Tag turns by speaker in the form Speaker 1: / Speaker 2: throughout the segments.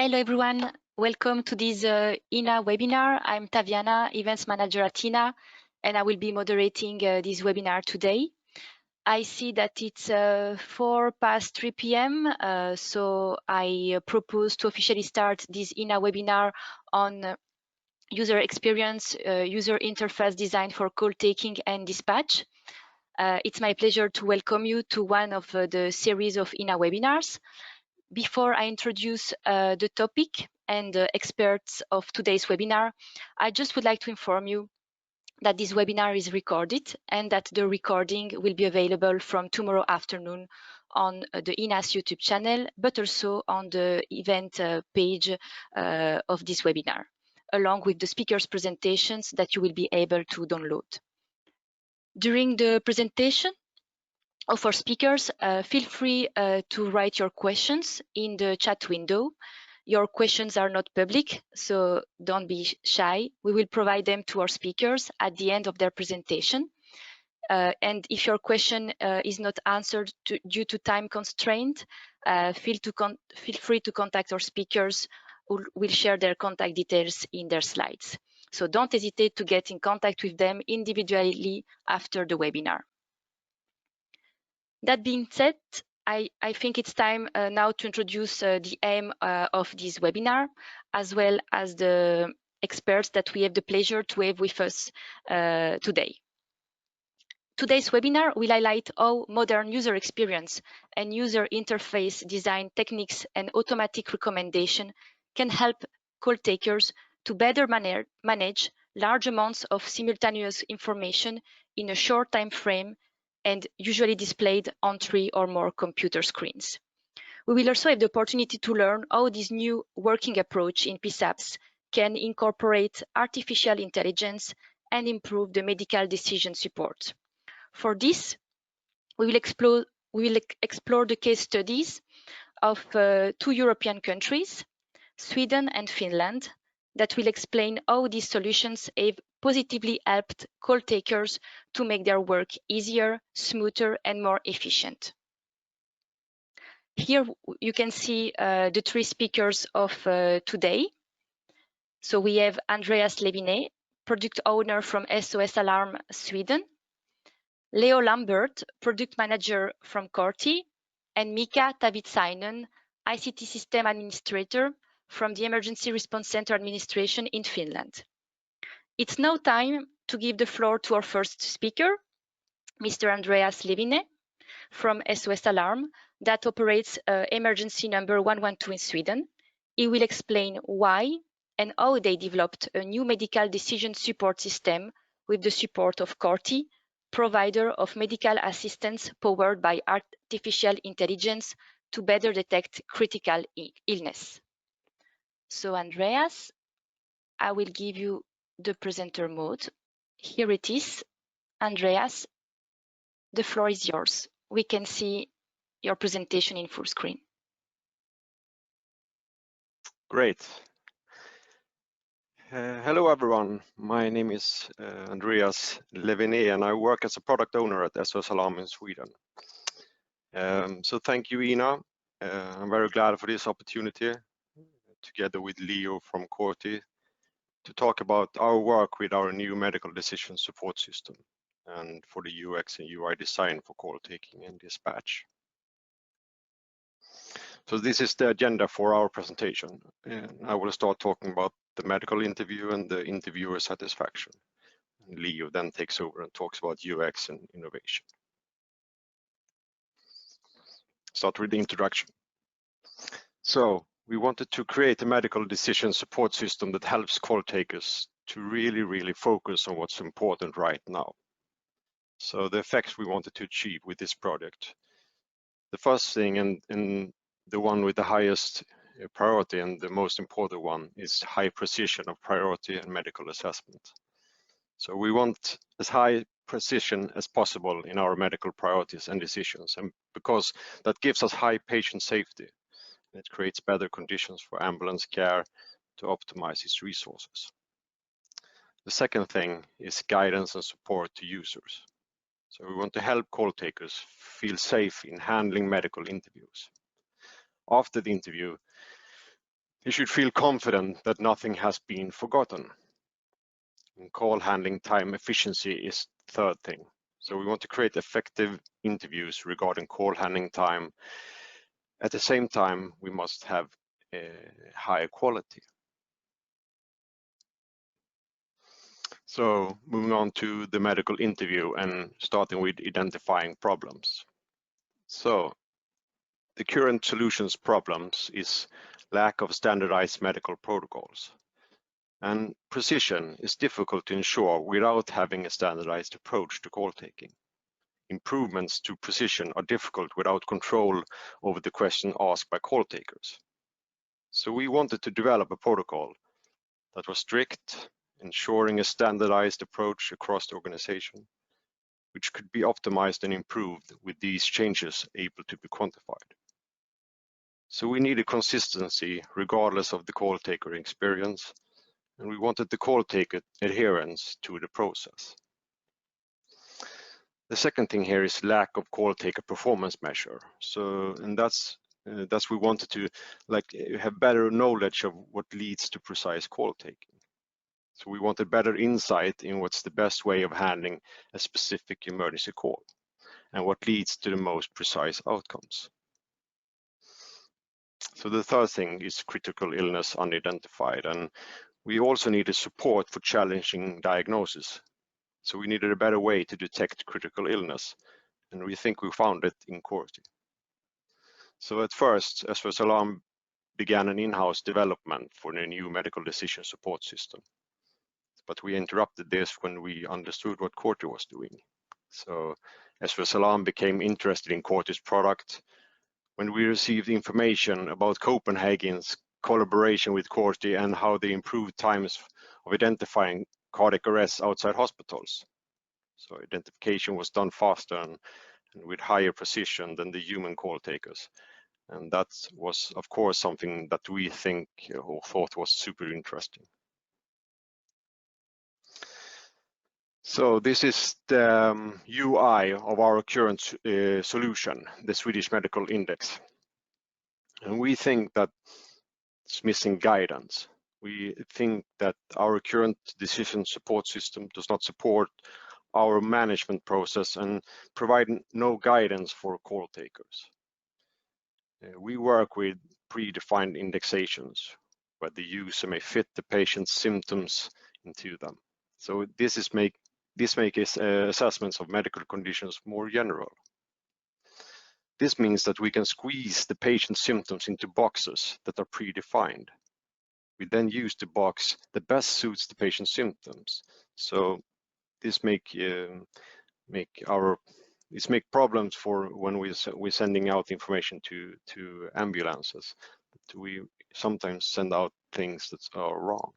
Speaker 1: Hello everyone, welcome to this EENA webinar. I'm Taviana, Events Manager at EENA, and I will be moderating this webinar today. I see that it's 3 p.m., so I propose to officially start this EENA webinar on user experience, user interface design for call taking and dispatch. It's my pleasure to welcome you to one of the series of EENA webinars. Before I introduce the topic and the experts of today's webinar, I just would like to inform you that this webinar is recorded and that the recording will be available from tomorrow afternoon on the EENA's YouTube channel, but also on the event page of this webinar, along with the speakers' presentations that you will be able to download. During the presentation of our speakers, feel free to write your questions in the chat window. Your questions are not public, so don't be shy. We will provide them to our speakers at the end of their presentation. And if your question is not answered due to time constraint, feel free to contact our speakers who will share their contact details in their slides. So don't hesitate to get in contact with them individually after the webinar. That being said, I think it's time now to introduce the aim of this webinar, as well as the experts that we have the pleasure to have with us today. Today's webinar will highlight how modern user experience and user interface design techniques and automatic recommendation can help call takers to better manage large amounts of simultaneous information in a short time frame and usually displayed on 3 or more computer screens. We will also have the opportunity to learn how this new working approach in PSAPs can incorporate artificial intelligence and improve the medical decision support. For this, we will explore the case studies of 2 European countries, Sweden and Finland, that will explain how these solutions have positively helped call takers to make their work easier, smoother, and more efficient. Here you can see the 3 speakers of today. So we have Andreas Levinet, product owner from SOS Alarm Sweden, Leo Lambert, product manager from Corti, and Mika Tavitsainen, ICT system administrator from the Emergency Response Center Administration in Finland. It's now time to give the floor to our first speaker, Mr. Andreas Levinet from SOS Alarm that operates emergency number 112 in Sweden. He will explain why and how they developed a new medical decision support system with the support of Corti, provider of medical assistance powered by artificial intelligence to better detect critical illness. So Andreas, I will give you the presenter mode. Here it is. Andreas, the floor is yours. We can see your presentation in full screen.
Speaker 2: Great. Hello everyone. My name is Andreas Levinet and I work as a product owner at SOS Alarm in Sweden. So thank you, EENA. I'm very glad for this opportunity, together with Leo from Corti, to talk about our work with our new medical decision support system and for the UX and UI design for call taking and dispatch. So this is the agenda for our presentation. And I will start talking about the medical interview and the interviewer satisfaction. And Leo then takes over and talks about UX and innovation. Start with the introduction. So we wanted to create a medical decision support system that helps call takers to really focus on what's important right now. So the effects we wanted to achieve with this project. The first thing and the one with the highest priority and the most important one is high precision of priority and medical assessment. So we want as high precision as possible in our medical priorities and decisions, and because that gives us high patient safety. It creates better conditions for ambulance care to optimize its resources. The second thing is guidance and support to users. So we want to help call takers feel safe in handling medical interviews. After the interview, You should feel confident that nothing has been forgotten. And call handling time efficiency is the third thing. So we want to create effective interviews regarding call handling time. At the same time, we must have higher quality. So moving on to the medical interview and starting with identifying problems. So the current solutions problems is lack of standardized medical protocols. And precision is difficult to ensure without having a standardized approach to call taking. Improvements to precision are difficult without control over the question asked by call takers. So we wanted to develop a protocol that was strict, ensuring a standardized approach across the organization, which could be optimized and improved with these changes able to be quantified. So we needed consistency regardless of the call taker experience, and we wanted the call taker adherence to the process. The second thing here is lack of call taker performance measure. And that's we wanted to have better knowledge of what leads to precise call taking. So we wanted better insight in what's the best way of handling a specific emergency call and what leads to the most precise outcomes. So the third thing is critical illness unidentified, and we also needed support for challenging diagnosis. So we needed a better way to detect critical illness, and we think we found it in Corti. So at first, SOS Alarm began an in-house development for a new medical decision support system. But we interrupted this when we understood what Corti was doing. So SOS Alarm became interested in Corti's product when we received information about Copenhagen's collaboration with Corti and how they improved times of identifying cardiac arrests outside hospitals. So identification was done faster and with higher precision than the human call takers. And that was, of course, something that we think or thought was super interesting. So this is the UI of our current solution, the Swedish Medical Index. And we think that it's missing guidance. We think that our current decision support system does not support our management process and provide no guidance for call takers. We work with predefined indexations where the user may fit the patient's symptoms into them. So this makes assessments of medical conditions more general. This means that we can squeeze the patient's symptoms into boxes that are predefined. We then use the box that best suits the patient's symptoms. So this make problems for when we're sending out information to ambulances. We sometimes send out things that are wrong.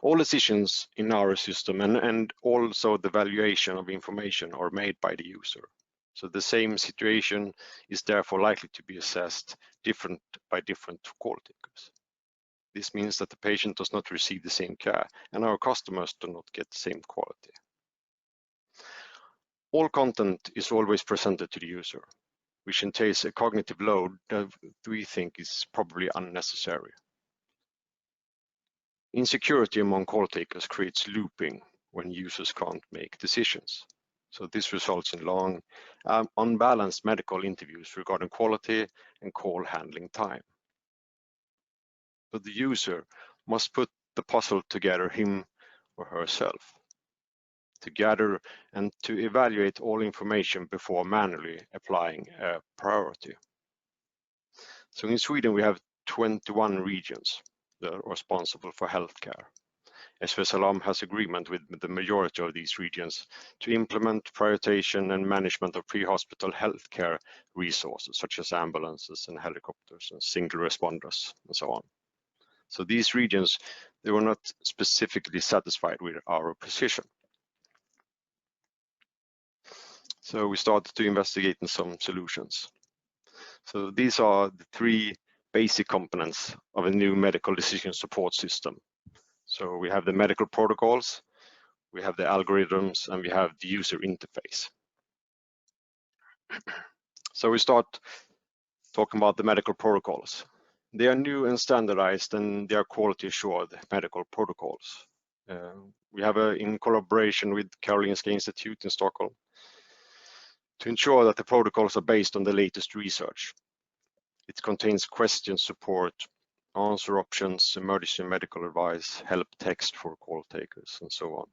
Speaker 2: All decisions in our system and also the valuation of information are made by the user. So the same situation is therefore likely to be assessed different by different call takers. This means that the patient does not receive the same care and our customers do not get the same quality. All content is always presented to the user, which entails a cognitive load that we think is probably unnecessary. Insecurity among call takers creates looping when users can't make decisions. So this results in long, unbalanced medical interviews regarding quality and call handling time. But the user must put the puzzle together him or herself, to gather and to evaluate all information before manually applying a priority. So in Sweden, we have 21 regions that are responsible for healthcare. SOS Alarm has agreement with the majority of these regions to implement prioritization and management of pre-hospital healthcare resources, such as ambulances and helicopters and single responders and so on. So these regions, they were not specifically satisfied with our precision. So we started to investigate in some solutions. So these are the three basic components of a new medical decision support system. So we have the medical protocols, we have the algorithms, and we have the user interface. So we start talking about the medical protocols. They are new and standardized, and they are quality assured medical protocols. We have in collaboration with Karolinska Institute in Stockholm to ensure that the protocols are based on the latest research. It contains question support, answer options, emergency medical advice, help text for call takers, and so on.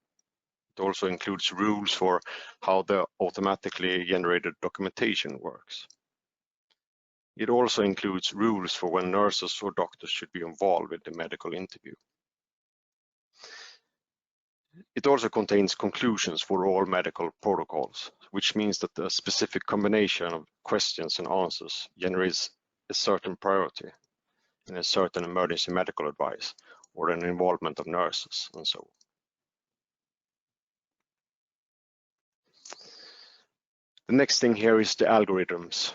Speaker 2: It also includes rules for how the automatically generated documentation works. It also includes rules for when nurses or doctors should be involved with the medical interview. It also contains conclusions for all medical protocols, which means that a specific combination of questions and answers generates a certain priority in a certain emergency medical advice or an involvement of nurses and so on. The next thing here is the algorithms.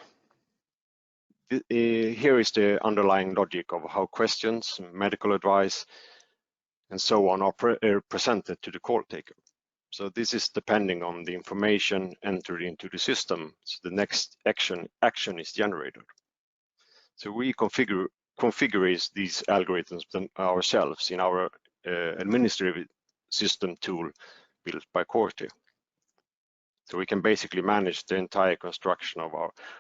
Speaker 2: Here is the underlying logic of how questions, medical advice, and so on are presented to the call taker. So this is depending on the information entered into the system. So the next action is generated. So we configure these algorithms ourselves in our administrative system tool built by Corti. So we can basically manage the entire construction of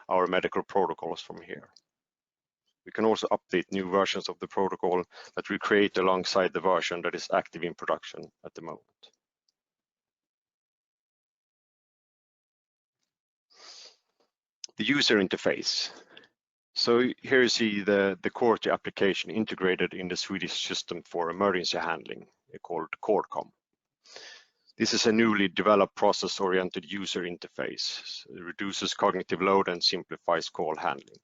Speaker 2: our medical protocols from here. We can also update new versions of the protocol that we create alongside the version that is active in production at the moment. The user interface. So here you see the Corti application integrated in the Swedish system for emergency handling called Corti. This is a newly developed process-oriented user interface. It reduces cognitive load and simplifies call handling.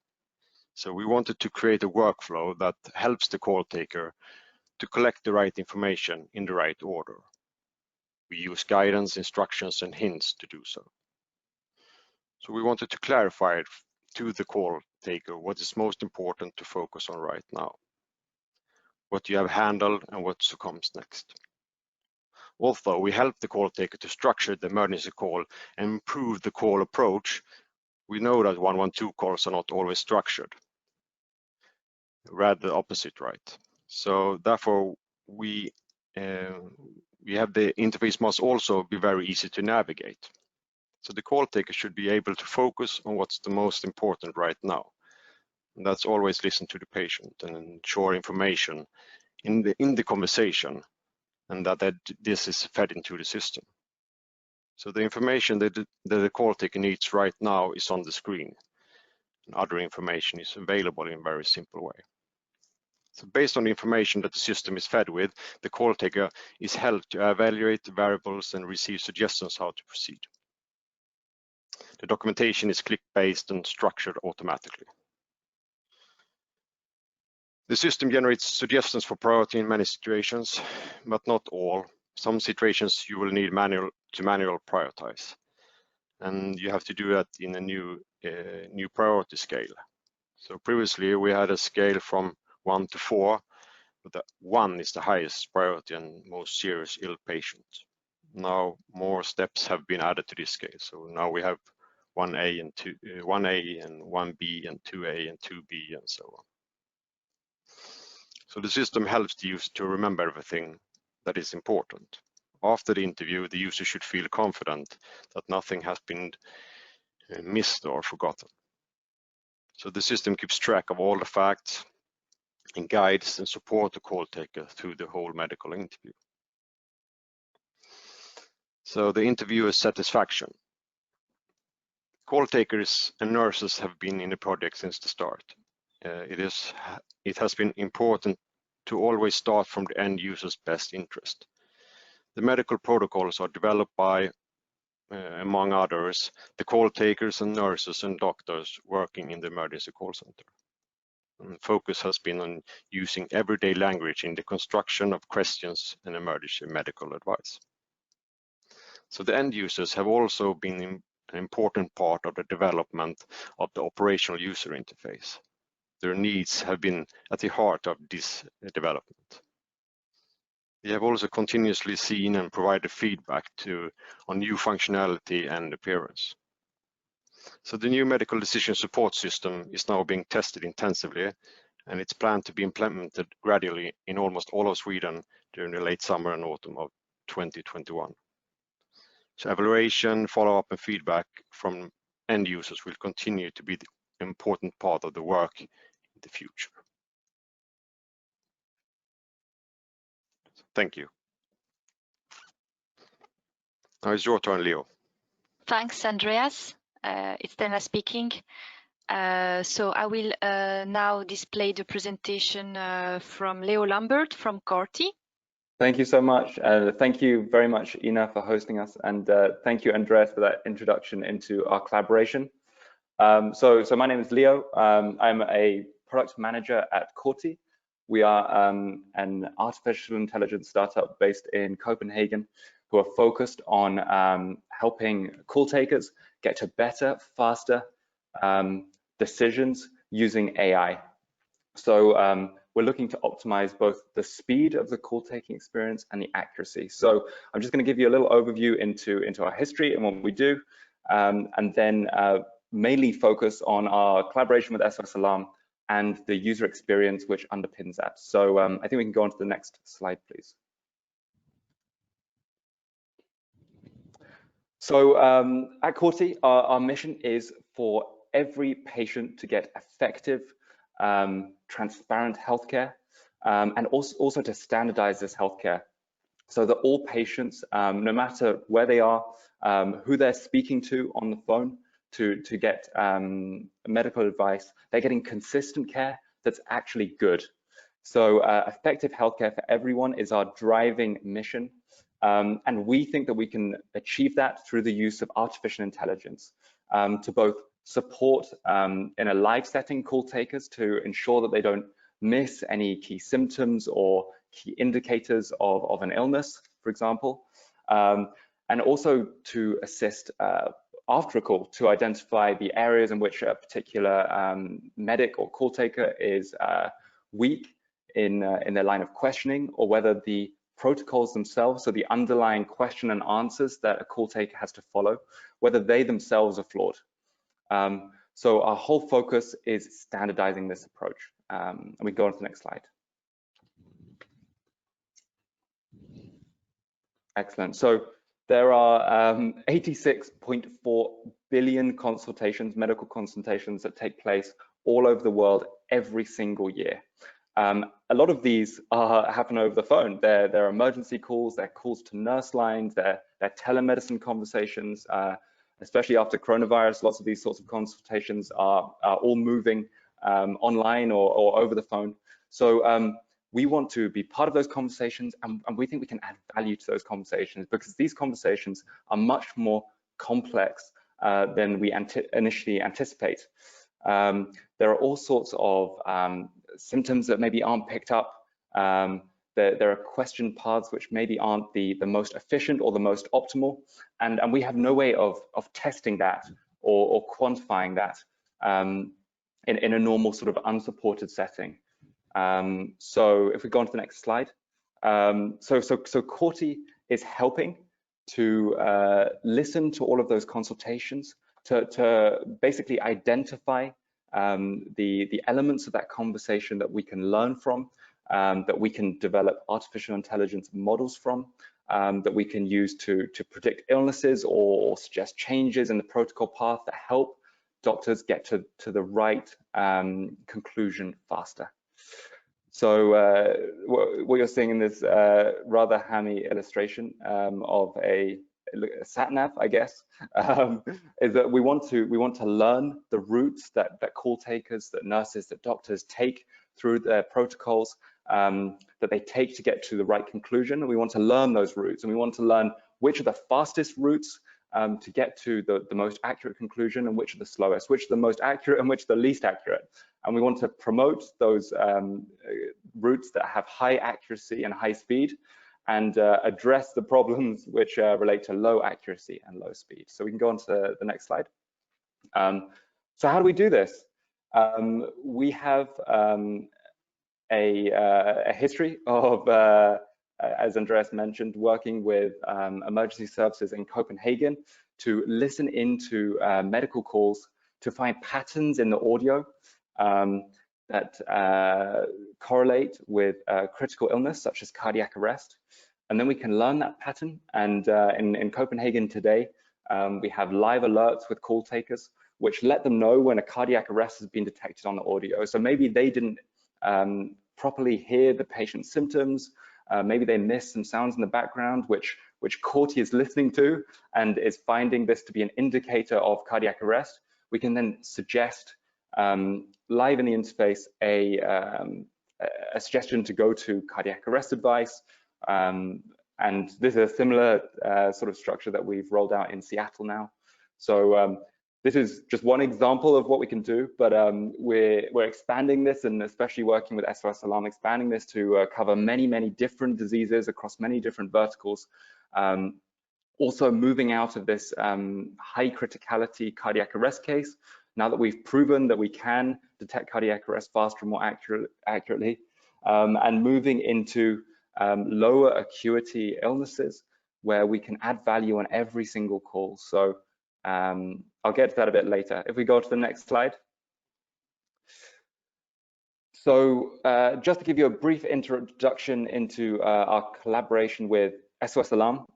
Speaker 2: So we wanted to create a workflow that helps the call taker to collect the right information in the right order. We use guidance, instructions, and hints to do so. So we wanted to clarify to the call taker what is most important to focus on right now, what you have handled and what comes next. Although we help the call taker to structure the emergency call and improve the call approach, we know that 112 calls are not always structured, rather the opposite, right? So therefore, we have the interface must also be very easy to navigate. So the call taker should be able to focus on what's the most important right now. And that's always listen to the patient and ensure information in the conversation, and that this is fed into the system. So the information that the call taker needs right now is on the screen, and other information is available in a very simple way. So based on the information that the system is fed with, the call taker is helped to evaluate the variables and receive suggestions how to proceed. The documentation is click-based and structured automatically. The system generates suggestions for priority in many situations, but not all. Some situations you will need manual prioritize, and you have to do that in a new priority scale. So previously we had a scale from 1 to 4, but the 1 is the highest priority and most serious ill patient. Now more steps have been added to this scale, so now we have 1A and 1A and 1B and 2A and 2B and so on. So the system helps the user to remember everything that is important. After the interview, the user should feel confident that nothing has been missed or forgotten. So the system keeps track of all the facts and guides and support the call taker through the whole medical interview. So the interviewer's satisfaction. Call takers and nurses have been in the project since the start. It has been important to always start from the end user's best interest. The medical protocols are developed by, among others, the call takers and nurses and doctors working in the emergency call center. And focus has been on using everyday language in the construction of questions and emergency medical advice. So the end users have also been an important part of the development of the operational user interface. Their needs have been at the heart of this development. They have also continuously seen and provided feedback on new functionality and appearance. So the new medical decision support system is now being tested intensively, and it's planned to be implemented gradually in almost all of Sweden during the late summer and autumn of 2021. So evaluation, follow-up and feedback from end users will continue to be the important part of the work in the future. Thank you. Now it's your turn, Leo.
Speaker 1: Thanks, Andreas. It's Dana speaking. So I will now display the presentation from Leo Lambert from Corti.
Speaker 3: Thank you so much. Thank you very much, EENA, for hosting us. And thank you, Andreas, for that introduction into our collaboration. So my name is Leo. I'm a product manager at Corti. We are an artificial intelligence startup based in Copenhagen who are focused on helping call takers get to better, faster decisions using AI. So we're looking to optimize both the speed of the call taking experience and the accuracy. So I'm just going to give you a little overview into our history and what we do, and then mainly focus on our collaboration with SOS Alarm and the user experience which underpins that. So I think we can go on to the next slide, please. So at Corti, our mission is for every patient to get effective, transparent healthcare, and also to standardize this healthcare so that all patients, no matter where they are, who they're speaking to on the phone to get medical advice, they're getting consistent care that's actually good. So effective healthcare for everyone is our driving mission. And we think that we can achieve that through the use of artificial intelligence to both support in a live setting call takers to ensure that they don't miss any key symptoms or key indicators of an illness, for example, and also to assist after a call to identify the areas in which a particular medic or call taker is weak in their line of questioning, or whether the protocols themselves, so the underlying question and answers that a call taker has to follow, whether they themselves are flawed. So our whole focus is standardizing this approach. And we go on to the next slide. Excellent. So there are 86.4 billion consultations, medical consultations that take place all over the world every single year. A lot of these happen over the phone. They're emergency calls, they're calls to nurse lines, they're telemedicine conversations, especially after coronavirus. Lots of these sorts of consultations are all moving online or over the phone. So we want to be part of those conversations, and we think we can add value to those conversations because these conversations are much more complex than we initially anticipate. There are all sorts of symptoms that maybe aren't picked up. There are question paths which maybe aren't the most efficient or the most optimal, and we have no way of testing that or quantifying that in a normal sort of unsupported setting. So if we go on to the next slide, so Corti is helping to listen to all of those consultations to basically identify the elements of that conversation that we can learn from, that we can develop artificial intelligence models from, that we can use to predict illnesses or suggest changes in the protocol path that help doctors get to the right conclusion faster. So what you're seeing in this rather hammy illustration of a sat-nav, I guess, is that we want to learn the routes that call takers, that nurses, that doctors take through their protocols, that they take to get to the right conclusion. And we want to learn those routes, and we want to learn which are the fastest routes to get to the most accurate conclusion, and which are the slowest, which are the most accurate and which are the least accurate. And we want to promote those routes that have high accuracy and high speed, and address the problems which relate to low accuracy and low speed. So we can go on to the next slide. So how do we do this? We have a history of, as Andreas mentioned, working with emergency services in Copenhagen to listen into medical calls to find patterns in the audio that correlate with critical illness, such as cardiac arrest. And then we can learn that pattern. And in Copenhagen today, we have live alerts with call takers, which let them know when a cardiac arrest has been detected on the audio. So maybe they didn't properly hear the patient's symptoms. Maybe they missed some sounds in the background, which Corti is listening to and is finding this to be an indicator of cardiac arrest. We can then suggest live in the interface a suggestion to go to cardiac arrest advice. And this is a similar sort of structure that we've rolled out in Seattle now. So this is just one example of what we can do, but we're expanding this, and especially working with SOS Alarm, expanding this to cover many, many different diseases across many different verticals. Also moving out of this high criticality cardiac arrest case, now that we've proven that we can detect cardiac arrest faster and more accurately, and moving into lower acuity illnesses where we can add value on every single call. So I'll get to that a bit later. If we go to the next slide. So just to give you a brief introduction into our collaboration with SOS Alarm,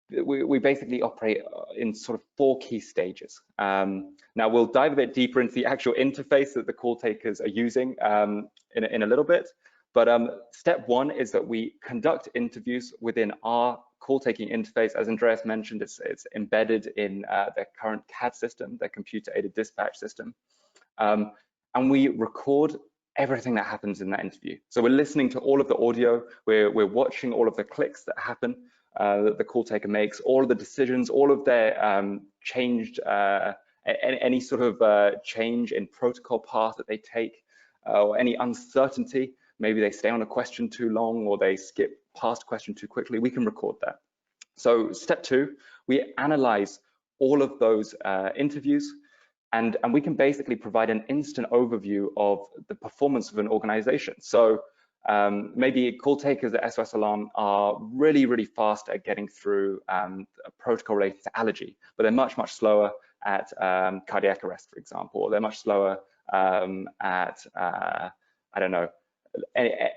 Speaker 3: we basically operate in sort of 4 key stages. Now we'll dive a bit deeper into the actual interface that the call takers are using in a little bit. But step 1 is that we conduct interviews within our call taking interface. As Andreas mentioned, it's embedded in their current CAD system, their computer aided dispatch system. And we record everything that happens in that interview. So we're listening to all of the audio, we're watching all of the clicks that happen, that the call taker makes, all of the decisions, all of their changed, any sort of change in protocol path that they take, or any uncertainty. Maybe they stay on a question too long, or they skip past a question too quickly. We can record that. So step 2, we analyze all of those interviews, and we can basically provide an instant overview of the performance of an organization. So maybe call takers at SOS Alarm are really, really fast at getting through a protocol related to allergy, but they're much, much slower at cardiac arrest, for example, or they're much slower at, I don't know,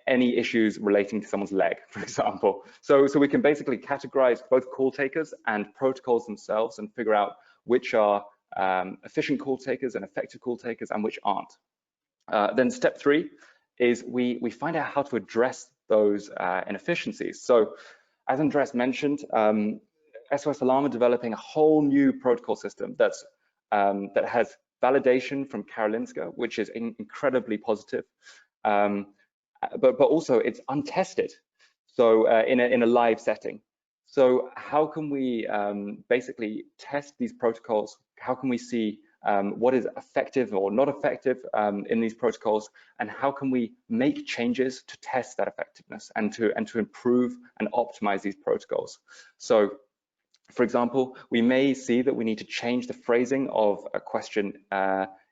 Speaker 3: any issues relating to someone's leg, for example. So we can basically categorize both call takers and protocols themselves and figure out which are efficient call takers and effective call takers and which aren't. Then step 3 is we find out how to address those inefficiencies. So as Andreas mentioned, SOS Alarm are developing a whole new protocol system that has validation from Karolinska, which is incredibly positive. But also it's untested, so in a live setting. So how can we basically test these protocols? How can we see what is effective or not effective in these protocols, and how can we make changes to test that effectiveness and to improve and optimize these protocols? So for example, we may see that we need to change the phrasing of a question,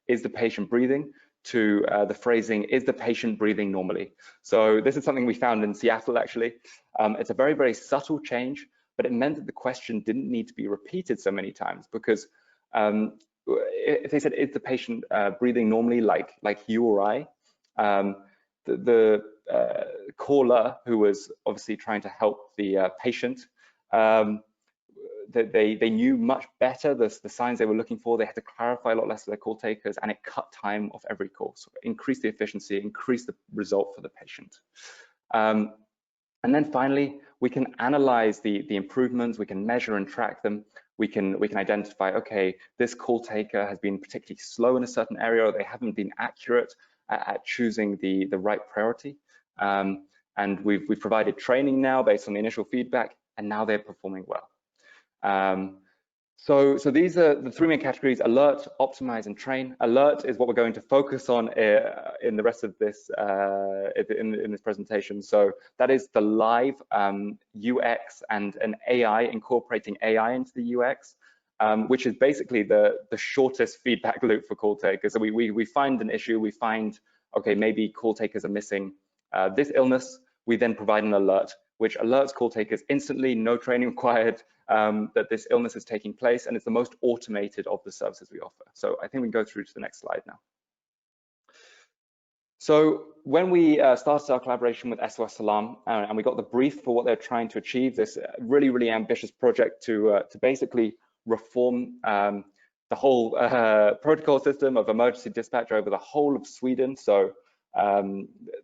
Speaker 3: is the patient breathing, to the phrasing, is the patient breathing normally? So this is something we found in Seattle, actually. It's a very, very subtle change, but it meant that the question didn't need to be repeated so many times, because if they said, is the patient breathing normally like you or I, the caller, who was obviously trying to help the patient, they knew much better the signs they were looking for. They had to clarify a lot less of their call takers, and it cut time off every call. So increase the efficiency, increase the result for the patient. And then finally, we can analyze the improvements. We can measure and track them. We can identify, okay, this call taker has been particularly slow in a certain area, or they haven't been accurate at choosing the right priority. And we've provided training now based on the initial feedback, and now they're performing well. So these are the 3 main categories: alert, optimize, and train. Alert is what we're going to focus on in the rest of this in this presentation. So that is the live UX and an AI, incorporating AI into the UX, which is basically the shortest feedback loop for call takers. So we find an issue, we find, okay, maybe call takers are missing this illness. We then provide an alert, which alerts call takers instantly, no training required, that this illness is taking place, and it's the most automated of the services we offer. So I think we can go through to the next slide now. So when we started our collaboration with SOS Alarm and we got the brief for what they're trying to achieve, this really, really ambitious project to basically reform the whole protocol system of emergency dispatch over the whole of Sweden. So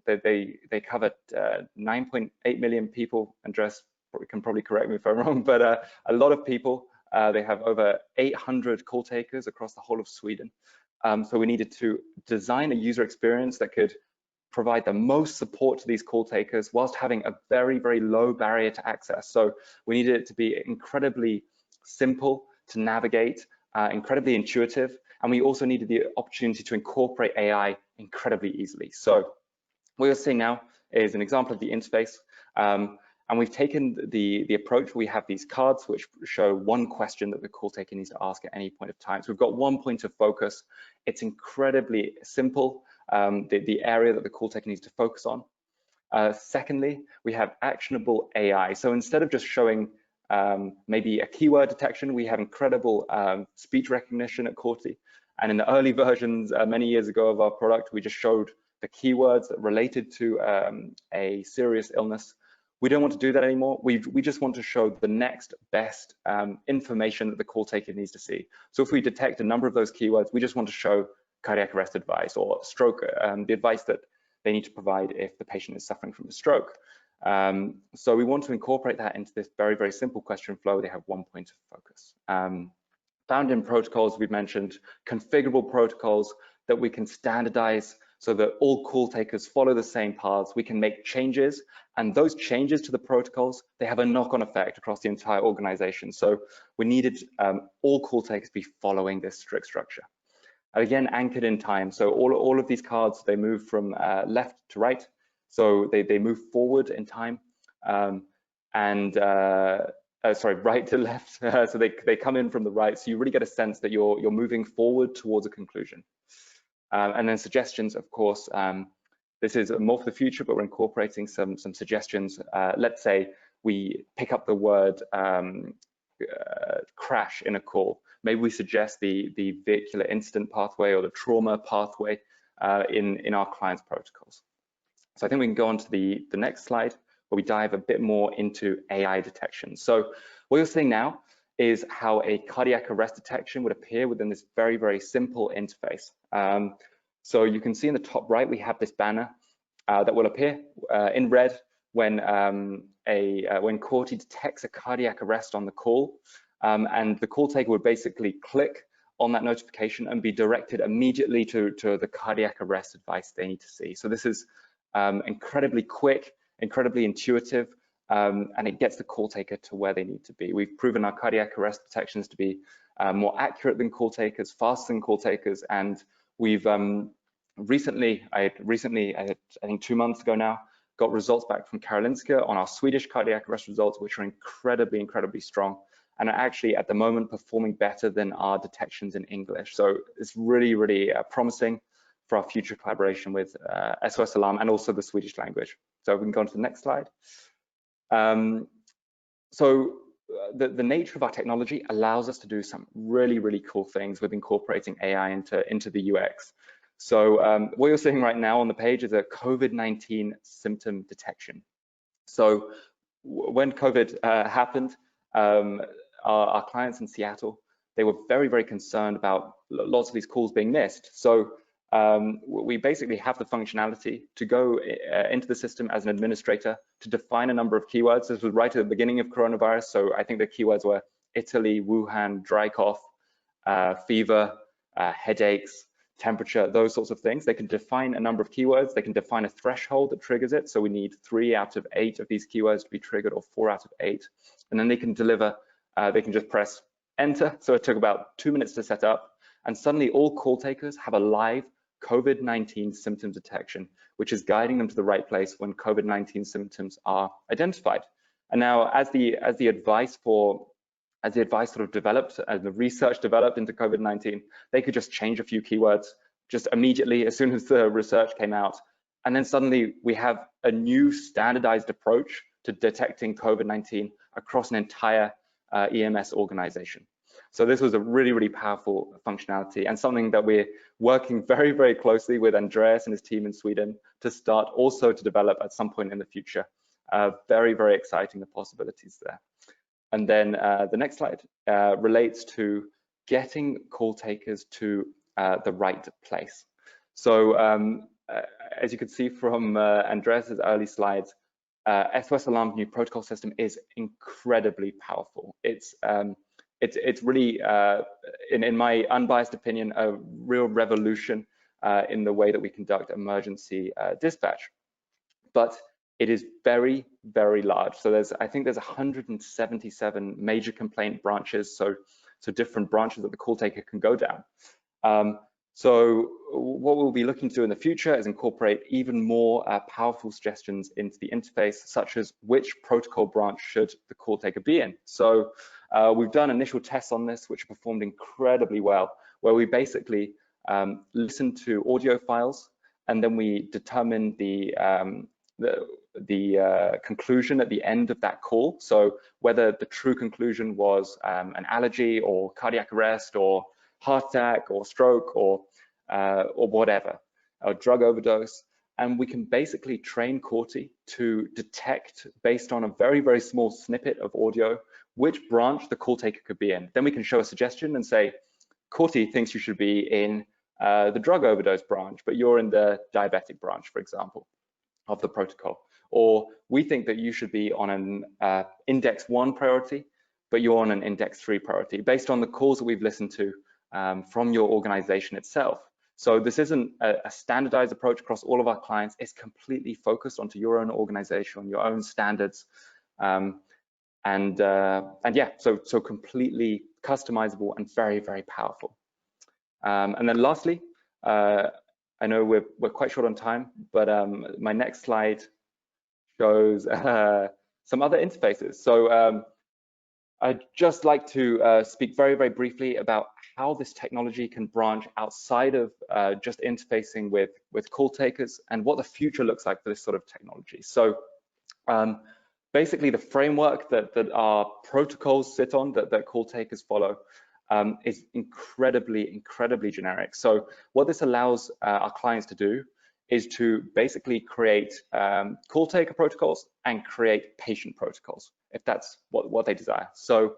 Speaker 3: they covered 9.8 million people. Andres can probably correct me if I'm wrong, but a lot of people. They have over 800 call takers across the whole of Sweden. So we needed to design a user experience that could provide the most support to these call takers whilst having a very, very low barrier to access. So we needed it to be incredibly simple to navigate, incredibly intuitive, and we also needed the opportunity to incorporate AI incredibly easily. So what you're seeing now is an example of the interface. And we've taken the approach. We have these cards which show one question that the call taker needs to ask at any point of time. So we've got one point of focus. It's incredibly simple, the area that the call taker needs to focus on. Secondly, we have actionable AI. So instead of just showing maybe a keyword detection, we have incredible speech recognition at Corti. And in the early versions, many years ago of our product, we just showed the keywords that related to a serious illness. We don't want to do that anymore. We just want to show the next best information that the call taker needs to see. So if we detect a number of those keywords, we just want to show cardiac arrest advice or stroke, the advice that they need to provide if the patient is suffering from a stroke. So we want to incorporate that into this very, very simple question flow. They have one point of focus. Found in protocols, we've mentioned configurable protocols that we can standardize so that all call takers follow the same paths. We can make changes, and those changes to the protocols, they have a knock-on effect across the entire organization. So we needed all call takers to be following this strict structure. And again, anchored in time. So all of these cards, they move from left to right. So they move forward in time, sorry, right to left. So they come in from the right. So you really get a sense that you're moving forward towards a conclusion. And then suggestions, of course, this is more for the future, but we're incorporating some suggestions. Let's say we pick up the word crash in a call. Maybe we suggest the vehicular incident pathway or the trauma pathway in our client's protocols. So I think we can go on to the next slide, where we dive a bit more into AI detection. So what you're seeing now is how a cardiac arrest detection would appear within this very, very simple interface. So you can see in the top right, we have this banner that will appear in red when Corti detects a cardiac arrest on the call, and the call taker would basically click on that notification and be directed immediately to the cardiac arrest advice they need to see. So this is incredibly quick, incredibly intuitive, and it gets the call taker to where they need to be. We've proven our cardiac arrest detections to be more accurate than call takers, faster than call takers, and we've recently, I think 2 months ago now, got results back from Karolinska on our Swedish cardiac arrest results, which are incredibly, incredibly strong, and are actually at the moment performing better than our detections in English. So it's really, really promising for our future collaboration with SOS Alarm and also the Swedish language. So we can go on to the next slide. So the nature of our technology allows us to do some really, really cool things with incorporating AI into the UX. So what you're seeing right now on the page is a COVID-19 symptom detection. So when COVID happened, our clients in Seattle, they were very, very concerned about lots of these calls being missed. So we basically have the functionality to go into the system as an administrator to define a number of keywords. This was right at the beginning of coronavirus. So I think the keywords were Italy, Wuhan, dry cough, fever, headaches, temperature, those sorts of things. They can define a number of keywords. They can define a threshold that triggers it. So we need 3 out of 8 of these keywords to be triggered, or 4 out of 8. And then they can deliver, they can just press enter. So it took about 2 minutes to set up. And suddenly all call takers have a live COVID-19 symptom detection, which is guiding them to the right place when COVID-19 symptoms are identified. And now as the advice sort of developed, as the research developed into COVID-19, they could just change a few keywords just immediately as soon as the research came out. And then suddenly we have a new standardized approach to detecting COVID-19 across an entire EMS organization. So this was a really, really powerful functionality and something that we're working very, very closely with Andreas and his team in Sweden to start also to develop at some point in the future. Very, very exciting, the possibilities there. And then the next slide relates to getting call takers to the right place. So as you can see from Andreas's early slides, SOS Alarm's new protocol system is incredibly powerful. It's really, in my unbiased opinion, a real revolution in the way that we conduct emergency dispatch. But it is very, very large. So I think there's 177 major complaint branches, so different branches that the call taker can go down. So what we'll be looking to do in the future is incorporate even more powerful suggestions into the interface, such as which protocol branch should the call taker be in. So we've done initial tests on this, which performed incredibly well, where we basically listen to audio files, and then we determine the conclusion at the end of that call. So whether the true conclusion was an allergy or cardiac arrest or heart attack or stroke or whatever, a drug overdose. And we can basically train Corti to detect, based on a very, very small snippet of audio, which branch the call taker could be in. Then we can show a suggestion and say, Corti thinks you should be in the drug overdose branch, but you're in the diabetic branch, for example, of the protocol. Or we think that you should be on an index 1 priority, but you're on an index 3 priority, based on the calls that we've listened to from your organization itself. So this isn't a standardized approach across all of our clients. It's completely focused onto your own organization, your own standards. And yeah, so completely customizable and very, very powerful. And then lastly, I know we're quite short on time, but my next slide shows some other interfaces. So I'd just like to speak very, very briefly about how this technology can branch outside of just interfacing with call takers and what the future looks like for this sort of technology. So basically the framework that our protocols sit on, that call takers follow, is incredibly generic. So what this allows our clients to do is to basically create call taker protocols and create patient protocols, if that's what they desire. So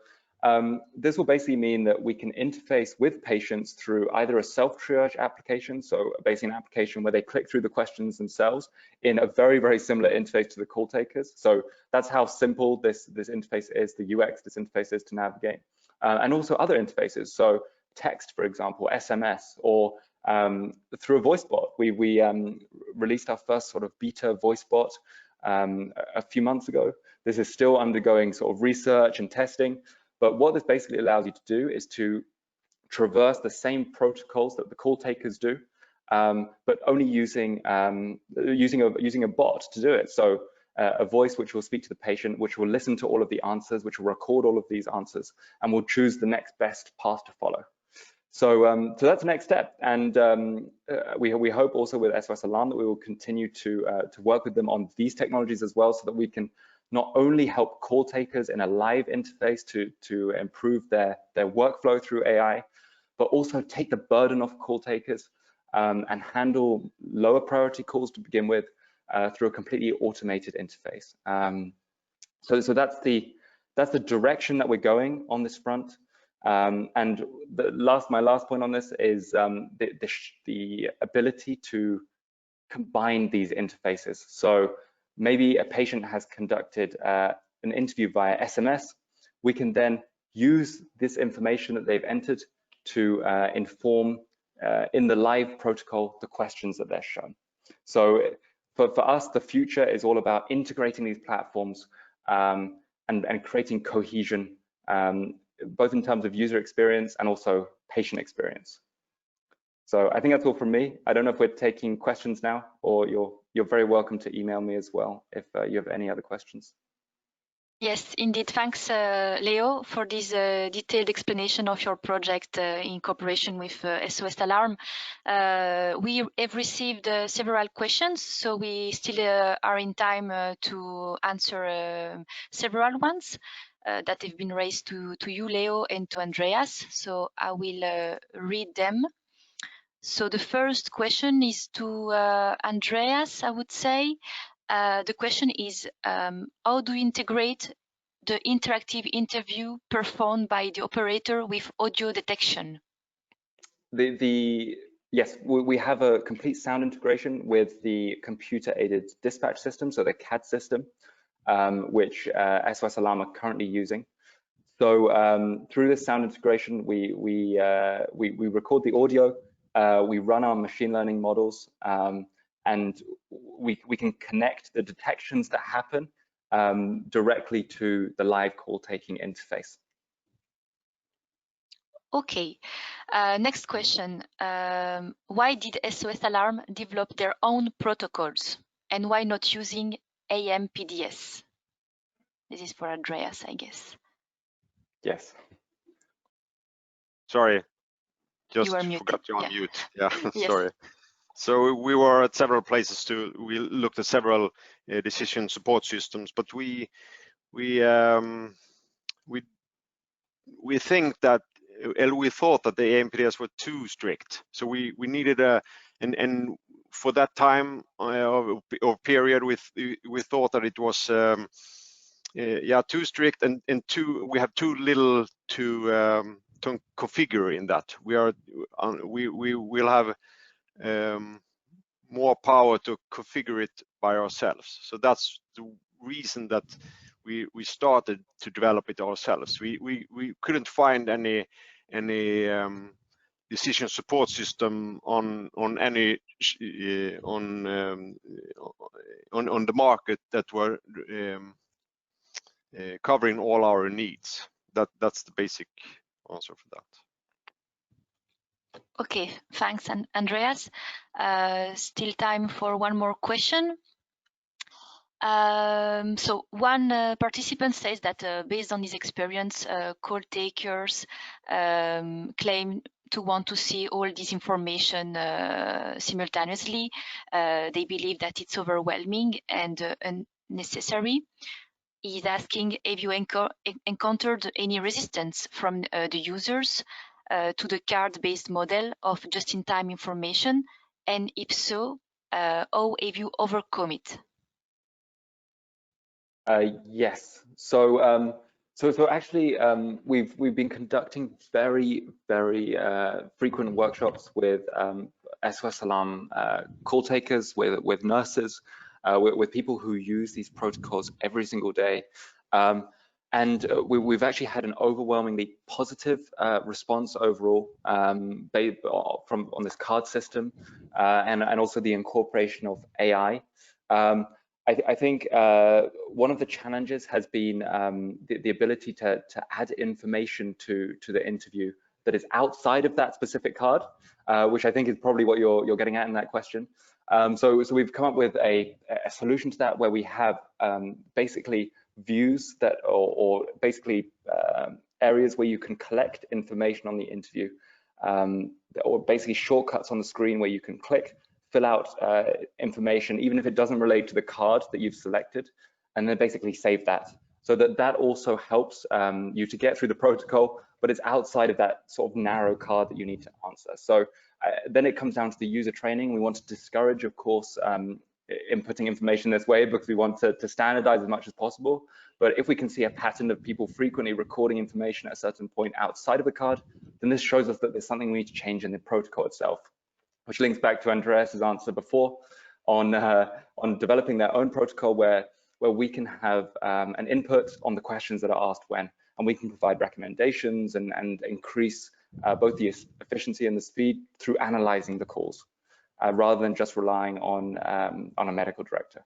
Speaker 3: this will basically mean that we can interface with patients through either a self-triage application, so basically an application where they click through the questions themselves in a very, very similar interface to the call takers. So that's how simple this interface is, the UX this interface is to navigate. And also other interfaces, so text, for example, SMS, or through a voice bot. We released our first sort of beta voice bot a few months ago. This is still undergoing sort of research and testing, but what this basically allows you to do is to traverse the same protocols that the call takers do, but only using a bot to do it. So a voice which will speak to the patient, which will listen to all of the answers, which will record all of these answers, and will choose the next best path to follow. So, so that's the next step, and we hope also with SOS Alarm that we will continue to work with them on these technologies as well, so that we can not only help call takers in a live interface to improve their workflow through AI, but also take the burden off call takers and handle lower priority calls to begin with through a completely automated interface. So that's the direction that we're going on this front. And my last point on this is the ability to combine these interfaces. So maybe a patient has conducted an interview via SMS. We can then use this information that they've entered to inform in the live protocol the questions that they're shown. So for us, the future is all about integrating these platforms and creating cohesion, both in terms of user experience and also patient experience. So I think that's all from me. I don't know if we're taking questions now, or you're very welcome to email me as well if you have any other questions.
Speaker 1: Yes, indeed. Thanks, Leo, for this detailed explanation of your project in cooperation with SOS Alarm. We have received several questions, so we still are in time to answer several ones. that have been raised to you, Leo, and to Andreas. So I will read them. So the first question is to Andreas, I would say. The question is, how do you integrate the interactive interview performed by the operator with audio detection?
Speaker 3: Yes, we have a complete sound integration with the computer-aided dispatch system, so the CAD system, which SOS Alarm are currently using. So through this sound integration, we record the audio, we run our machine learning models, and we can connect the detections that happen directly to the live call taking interface.
Speaker 1: Okay, next question. Why did SOS Alarm develop their own protocols, and why not using AMPDS? This is for Andreas, I guess.
Speaker 3: Yes.
Speaker 2: Sorry, just
Speaker 1: You are muted.
Speaker 2: forgot to unmute. Yeah,
Speaker 1: Yes.
Speaker 2: sorry. So we were at several places we looked at several decision support systems, but we think that we thought that the AMPDS were too strict. So we needed and for that time or period, we thought that it was too strict and we have too little to configure in that. We will have more power to configure it by ourselves. So that's the reason that we started to develop it ourselves. We couldn't find any decision support system on the market that were covering all our needs. That's the basic answer for that.
Speaker 1: Okay, thanks, Andreas. Still time for one more question. So one participant says that based on his experience, call takers claim to want to see all this information simultaneously. They believe that it's overwhelming and unnecessary. He's asking, have you encountered any resistance from the users to the card-based model of just-in-time information? And if so, how have you overcome it?
Speaker 3: Yes. So actually, we've been conducting very frequent workshops with SOS Alarm call takers, with nurses, with people who use these protocols every single day. And we've actually had an overwhelmingly positive response overall on this card system, and also the incorporation of AI. I think one of the challenges has been the ability to add information to the interview that is outside of that specific card, which I think is probably what you're getting at in that question. So we've come up with a solution to that, where we have basically views that, or basically areas where you can collect information on the interview, or basically shortcuts on the screen where you can click, fill out information, even if it doesn't relate to the card that you've selected, and then basically save that. So that also helps you to get through the protocol, but it's outside of that sort of narrow card that you need to answer. So then it comes down to the user training. We want to discourage, of course, inputting information this way, because we want to standardize as much as possible. But if we can see a pattern of people frequently recording information at a certain point outside of the card, then this shows us that there's something we need to change in the protocol itself, which links back to Andreas's answer before on developing their own protocol where we can have an input on the questions that are asked when, and we can provide recommendations and increase both the efficiency and the speed through analyzing the calls, rather than just relying on a medical director.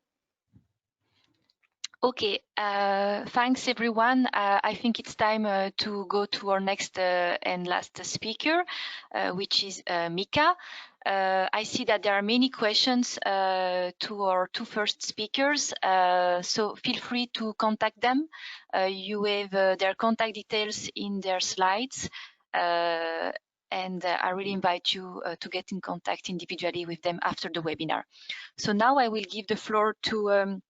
Speaker 1: Okay, thanks everyone. I think it's time to go to our next and last speaker, which is Mika. I see that there are many questions to our two first speakers, so feel free to contact them. You have their contact details in their slides, and I really invite you to get in contact individually with them after the webinar. So now I will give the floor to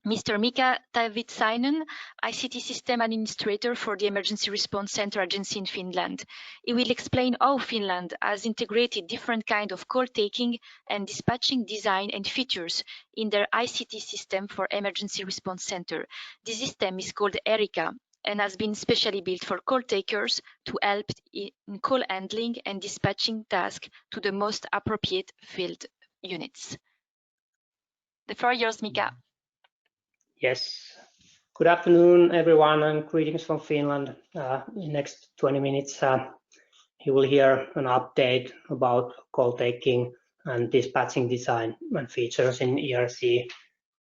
Speaker 1: Mr. Mika Tavitsainen, ICT System Administrator for the Emergency Response Center Agency in Finland. He will explain how Finland has integrated different kinds of call taking and dispatching design and features in their ICT system for Emergency Response Center. This system is called ERICA and has been specially built for call takers to help in call handling and dispatching tasks to the most appropriate field units. The floor is yours, Mika.
Speaker 4: Yes. Good afternoon, everyone, and greetings from Finland. In the next 20 minutes, you will hear an update about call taking and dispatching design and features in ERC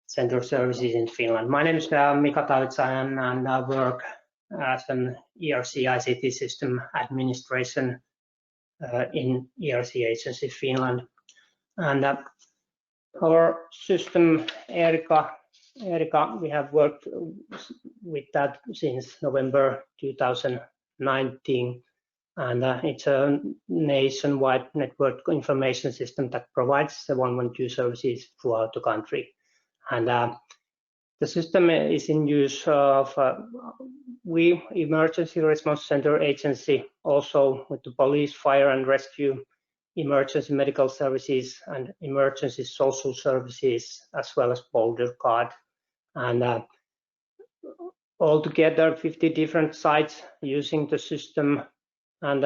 Speaker 4: center services in Finland. My name is Mika Tavitsainen, and I work as an ERC ICT system administration in ERC Agency Finland. And our system, ERICA, we have worked with that since November 2019, and it's a nationwide network information system that provides the 112 services throughout the country. And the system is in use of we Emergency Response Center Agency, also with the police, fire and rescue, emergency medical services and emergency social services, as well as border guard. And altogether 50 different sites using the system. And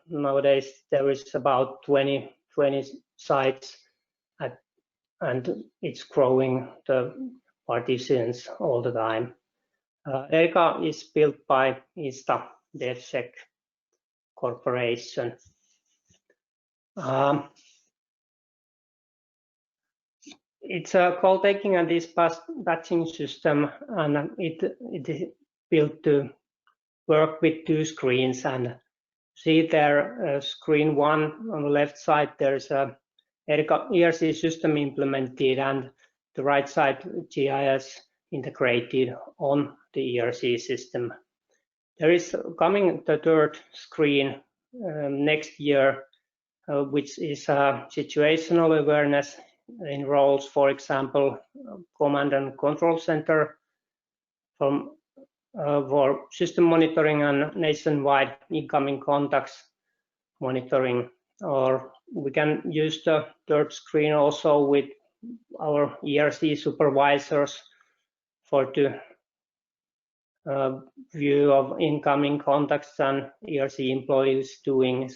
Speaker 4: nowadays there is about 20 sites, and it's growing the participants all the time. ERICA is built by ISTA DevSec Corporation. It's a call taking and dispatching system, and it is built to work with two screens. And see there, screen one on the left side, there's a ERC system implemented, and the right side GIS integrated on the ERC system. There is coming the third screen next year, which is situational awareness in roles, for example, command and control center for system monitoring and nationwide incoming contacts monitoring. Or we can use the third screen also with our ERC supervisors for the view of incoming contacts and ERC employees doing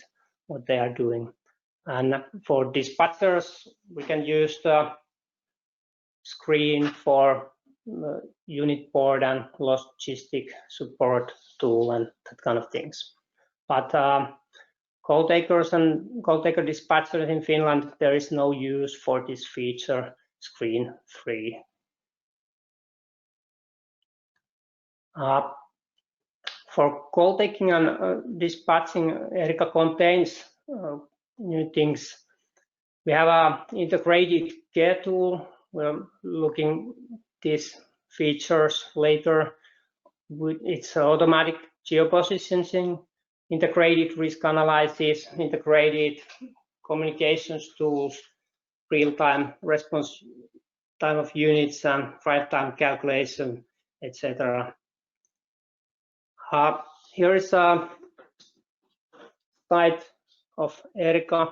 Speaker 4: what they are doing. And for dispatchers, we can use the screen for unit board and logistic support tool and that kind of things. But call takers and call taker dispatchers in Finland, there is no use for this feature, screen 3. For call taking and dispatching, ERICA contains new things. We have an integrated care tool. We're looking these features later. It's automatic geopositioning, integrated risk analysis, integrated communications tools, real-time response time of units and drive time calculation, etc. Here is a slide of ERICA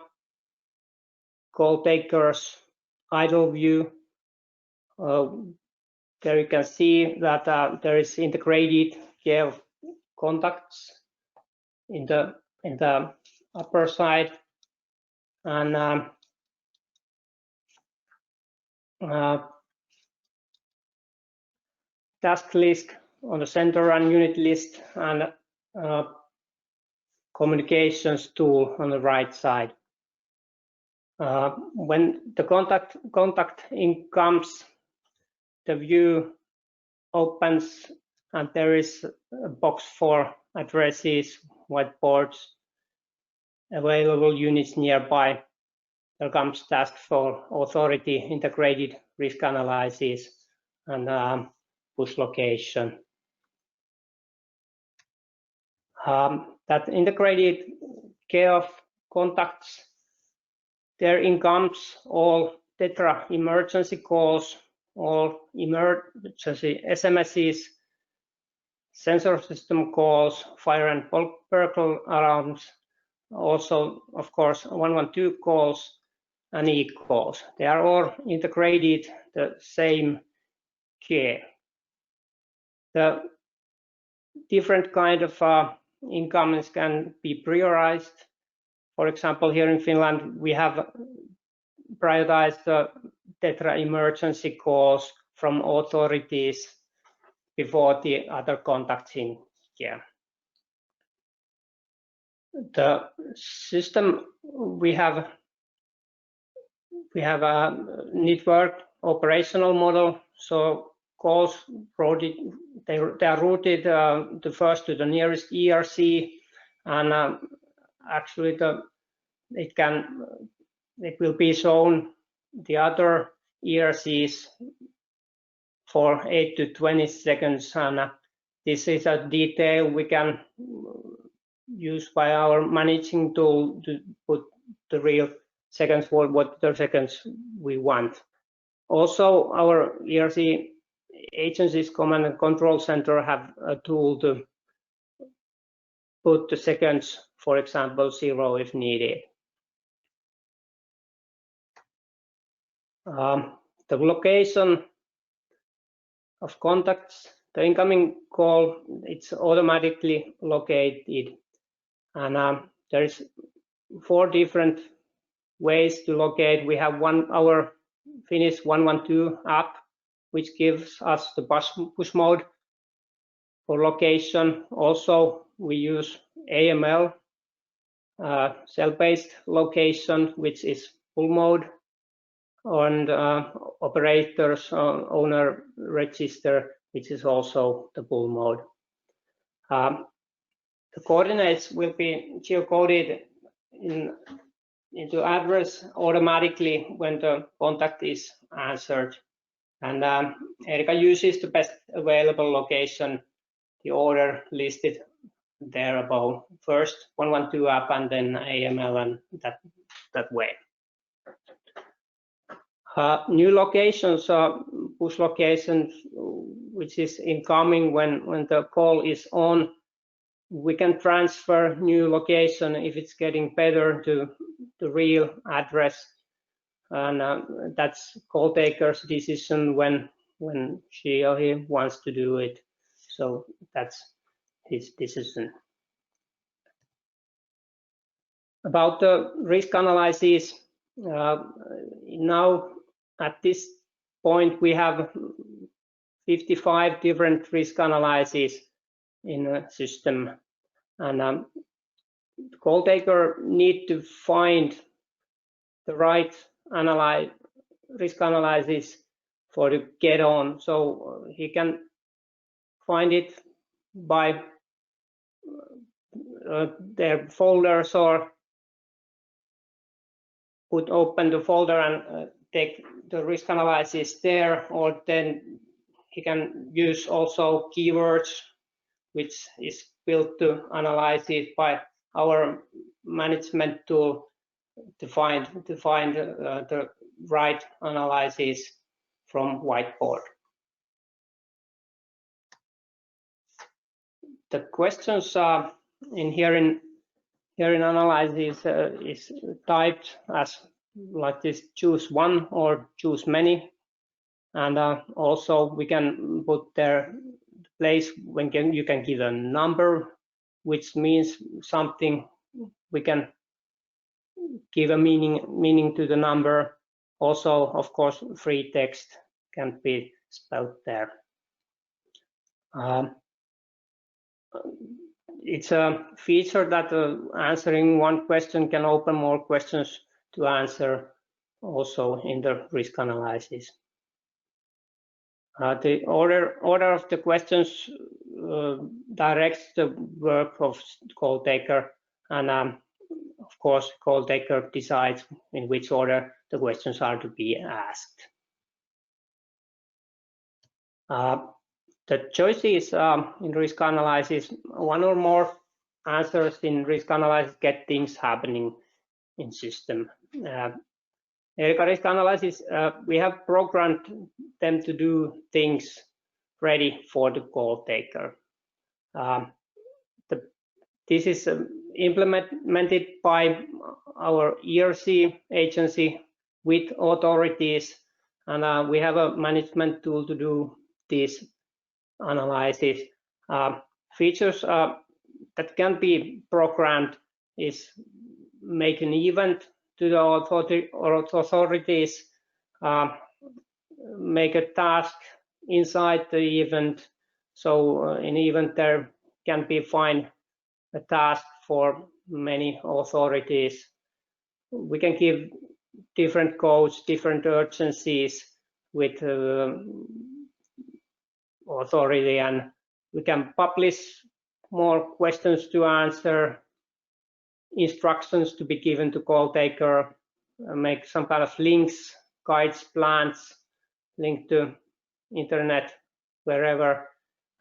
Speaker 4: call takers idle view. There you can see that there is integrated care of contacts in the upper side, and task list on the center and unit list, and communications tool on the right side. When the contact in comes, the view opens and there is a box for addresses, whiteboards, available units nearby. There comes task for authority, integrated risk analysis, and push location. That integrated care of contacts, there comes all TETRA emergency calls all emergency SMSs, sensor system calls, fire and burglar alarms, also, of course, 112 calls and e-calls. They are all integrated the same care. The different kind of incomings can be prioritized. For example, here in Finland, we have prioritized the Tetra emergency calls from authorities before the other contacts in care. The system we have a network operational model, so calls routed, they are routed first to the nearest ERC, and actually it will be shown the other ERCs for 8 to 20 seconds, and this is a detail we can use by our managing tool to put the real seconds for what the seconds we want. Also, our ERC agencies command and control center have a tool to put the seconds, for example, 0 if needed. The location of contacts, the incoming call, it's automatically located, and there is 4 different ways to locate. We have our Finnish 112 app, which gives us the push mode for location. Also, we use AML, cell-based location, which is pull mode, and operators owner register, which is also the pull mode. The coordinates will be geocoded into address automatically when the contact is answered, and Erika uses the best available location, the order listed there above. First 112 app and then AML, and that way. New locations, push locations, which is incoming when the call is on. We can transfer new location if it's getting better to the real address, and that's call taker's decision when she or he wants to do it. So that's his decision. About the risk analysis, now at this point we have 55 different risk analyses in a system, and the call taker need to find the right risk analysis for to get on. So he can find it by their folders, or open the folder and take the risk analysis there, or then he can use also keywords, which is built to analyze it by our management tool to find the right analysis from whiteboard. The questions in here in analysis is typed as like this: choose one or choose many, and also we can put their place when you can give a number, which means something. We can give a meaning to the number. Also, of course, free text can be spelled there. It's a feature that answering one question can open more questions to answer also in the risk analysis. The order of the questions directs the work of call taker, and of course, call taker decides in which order the questions are to be asked. The choices in risk analysis, one or more answers in risk analysis get things happening in system. Erika risk analysis, we have programmed them to do things ready for the call taker. This is implemented by our ERC agency with authorities, and we have a management tool to do this analysis. Features that can be programmed is make an event to the authorities, make a task inside the event. So in event there can be find a task for many authorities. We can give different codes, different urgencies with authority, and we can publish more questions to answer, instructions to be given to call taker, make some kind of links, guides, plans, link to internet, wherever.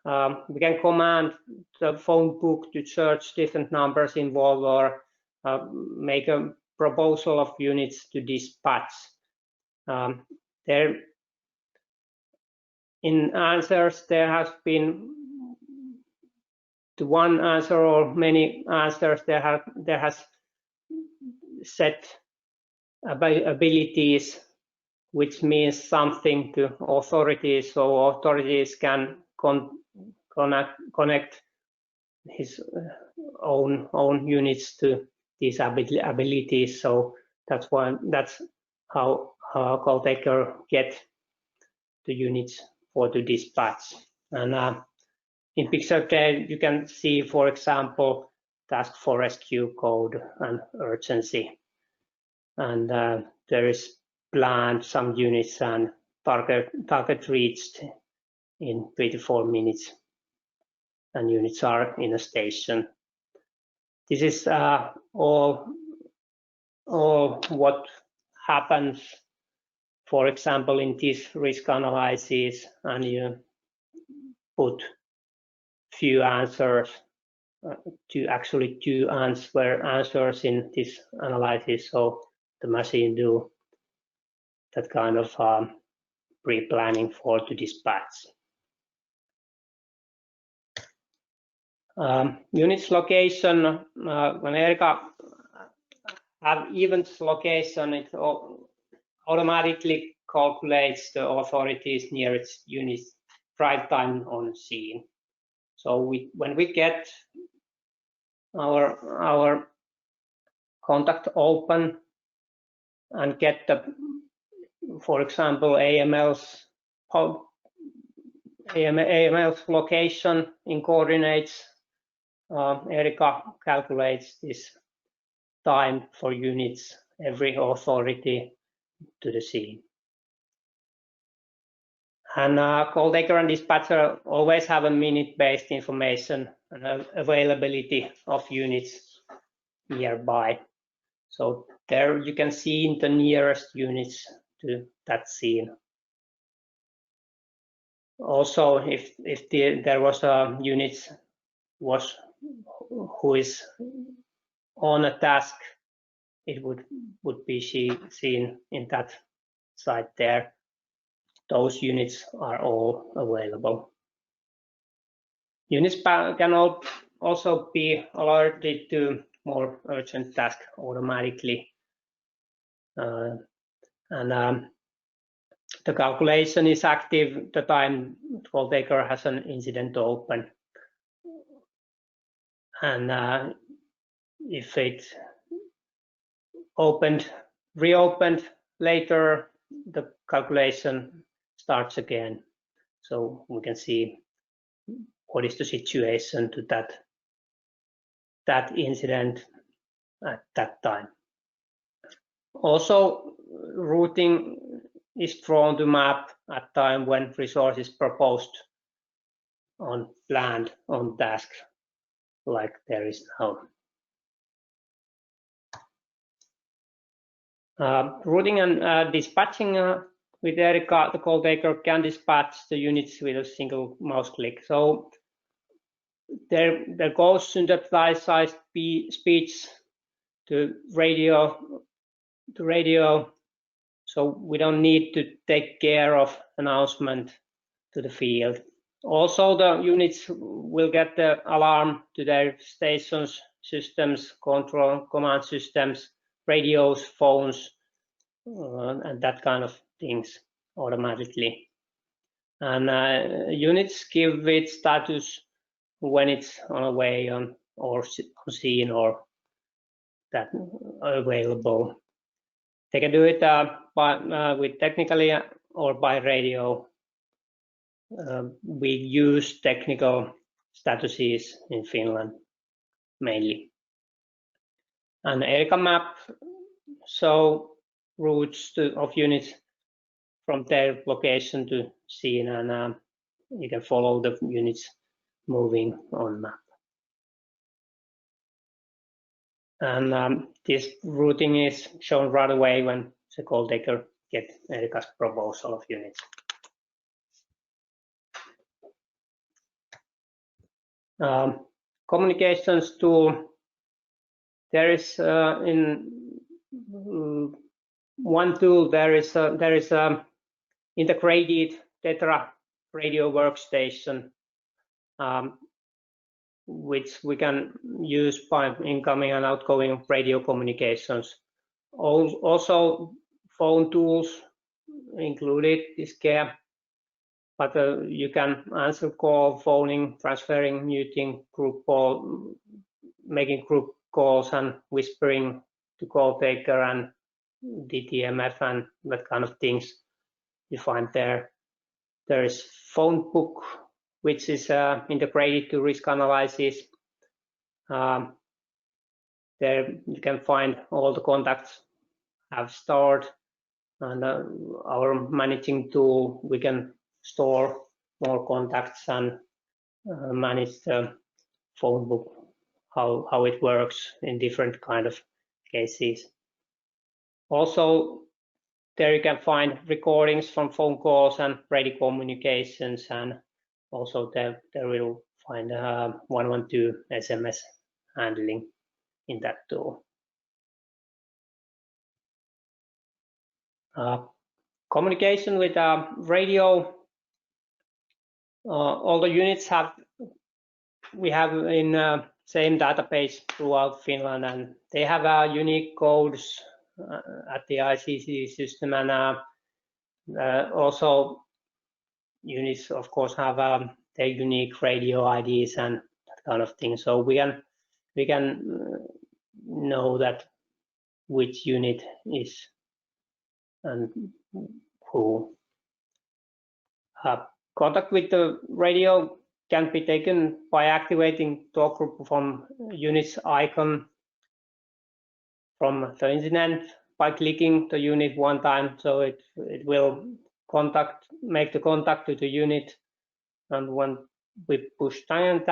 Speaker 4: We can command the phone book to search different numbers involved, or make a proposal of units to dispatch. There, in answers, there has been to one answer or many answers. There has set abilities, which means something to authorities, so authorities can connect his own units to these abilities. So that's how call taker get the units for the dispatch. And in picture there you can see, for example, task for rescue code and urgency, and there is planned some units and target reached in 3 to 4 minutes, and units are in a station. This is all what happens, for example, in this risk analysis, and you put few answers, actually two answers in this analysis, so the machine do that kind of pre-planning for the dispatch. Units location, when Erika have events location, it automatically calculates the authorities nearest units drive time on scene. So when we get our contact open and get the, for example, AML's location in coordinates, Erika calculates this time for units, every authority to the scene. And call taker and dispatcher always have a minute-based information and availability of units nearby. So there you can see the nearest units to that scene. Also, if there was a unit who is on a task, it would be seen in that site there. Those units are all available. Units can also be alerted to more urgent tasks automatically. And the calculation is active the time call taker has an incident open. And if it reopened later, the calculation starts again. So we can see what is the situation to that incident at that time. Also, routing is drawn to map at time when resource is proposed on planned on task, like there is now. Routing and dispatching with Erika, the call taker can dispatch the units with a single mouse click. So there goes synthesized speech to radio so we don't need to take care of announcement to the field. Also, the units will get the alarm to their stations, systems, control, command systems, radios, phones, and that kind of things automatically. And units give its status when it's on a way on or on scene or that available. They can do it with technically or by radio. We use technical statuses in Finland mainly. An EENA map show routes of units from their location to scene, and you can follow the units moving on map. And this routing is shown right away when the call taker gets EENA's proposal of units. Communications tool. There is in one tool there is integrated Tetra radio workstation, which we can use by incoming and outgoing radio communications. Also, phone tools included is care, but you can answer call, phoning, transferring, muting, group call, making group calls, and whispering to call taker and DTMF and that kind of things you find there. There is phone book, which is integrated to risk analysis. There you can find all the contacts have stored, and our managing tool, we can store more contacts and manage the phone book, how it works in different kind of cases. Also, there you can find recordings from phone calls and radio communications, and also there will find 112 SMS handling in that tool. Communication with radio. All the units we have in same database throughout Finland, and they have unique codes at the ICC system, and also units of course have their unique radio IDs and that kind of thing. So we can know that which unit is and who. Contact with the radio can be taken by activating talk group from unit's icon from the incident by clicking the unit one time, so it will make the contact to the unit, and when we push down,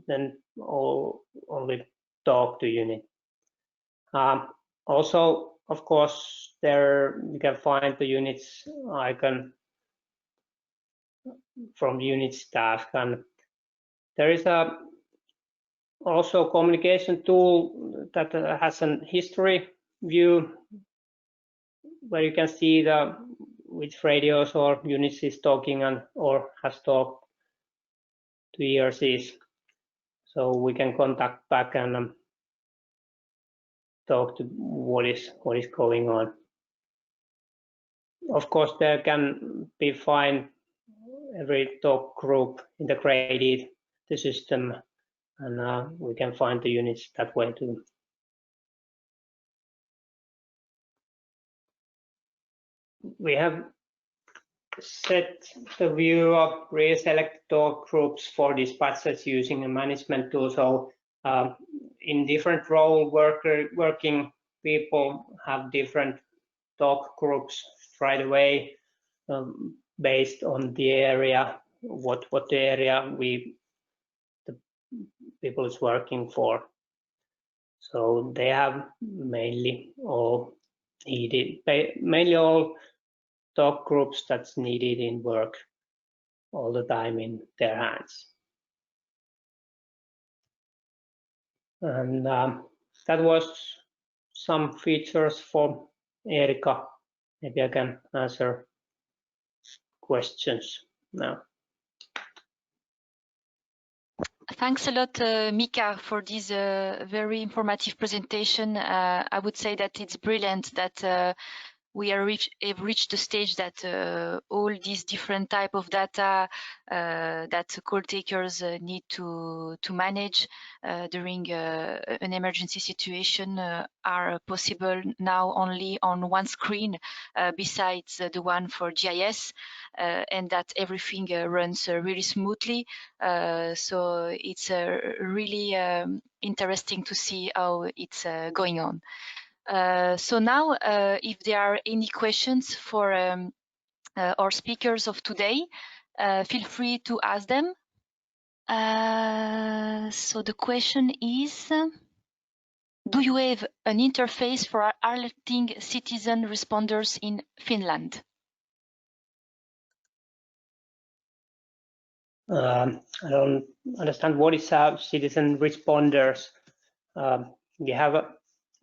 Speaker 4: then only talk to unit. Also, of course, there you can find the unit's icon from unit staff, and there is also communication tool that has an history view where you can see which radios or units is talking or has talked to ERCs. So we can contact back and talk to what is going on. Of course, there can be find every talk group integrated the system, and we can find the units that way too. We have set the view of pre-selected talk groups for dispatchers using a management tool. So in different role working people have different talk groups right away based on the area, what the area the people is working for. So they have mainly all talk groups that's needed in work all the time in their hands. And that was some features for EENA maybe I can answer questions now.
Speaker 1: Thanks a lot, Mika, for this very informative presentation. I would say that it's brilliant that we have reached the stage that all these different type of data that call takers need to manage during an emergency situation are possible now only on one screen besides the one for GIS, and that everything runs really smoothly. So it's really interesting to see how it's going on. So now, if there are any questions for our speakers of today, feel free to ask them. So the question is, do you have an interface for alerting citizen responders in Finland?
Speaker 4: I don't understand what is citizen responders. We have an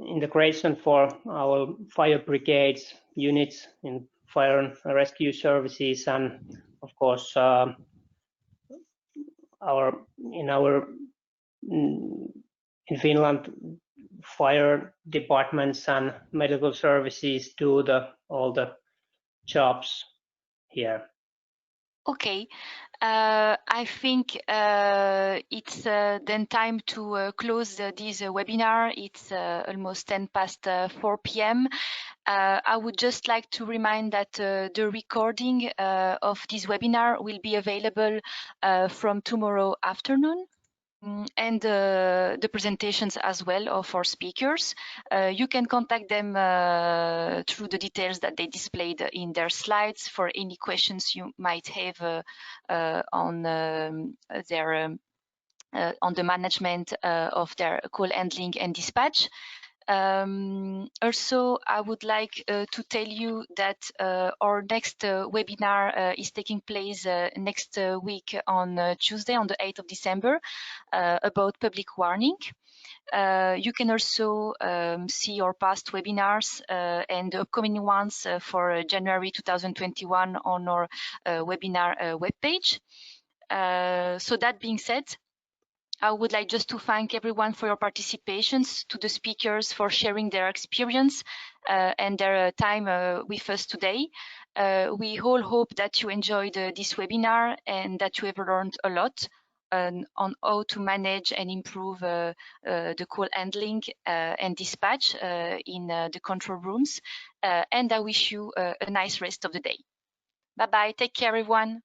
Speaker 4: integration for our fire brigades units in fire and rescue services, and of course in Finland, fire departments and medical services do all the jobs here.
Speaker 1: Okay, I think it's then time to close this webinar. It's almost 10 past 4 p.m. I would just like to remind that the recording of this webinar will be available from tomorrow afternoon. And the presentations as well of our speakers. You can contact them through the details that they displayed in their slides for any questions you might have on their on the management of their call handling and dispatch. Also, I would like to tell you that our next webinar is taking place next week on Tuesday, on the 8th of December, about public warning. You can also see our past webinars and the upcoming ones for January 2021 on our webinar webpage. So that being said, I would like just to thank everyone for your participations, to the speakers for sharing their experience and their time with us today. We all hope that you enjoyed this webinar and that you have learned a lot on how to manage and improve the call handling and dispatch in the control rooms. And I wish you a nice rest of the day. Bye-bye. Take care, everyone.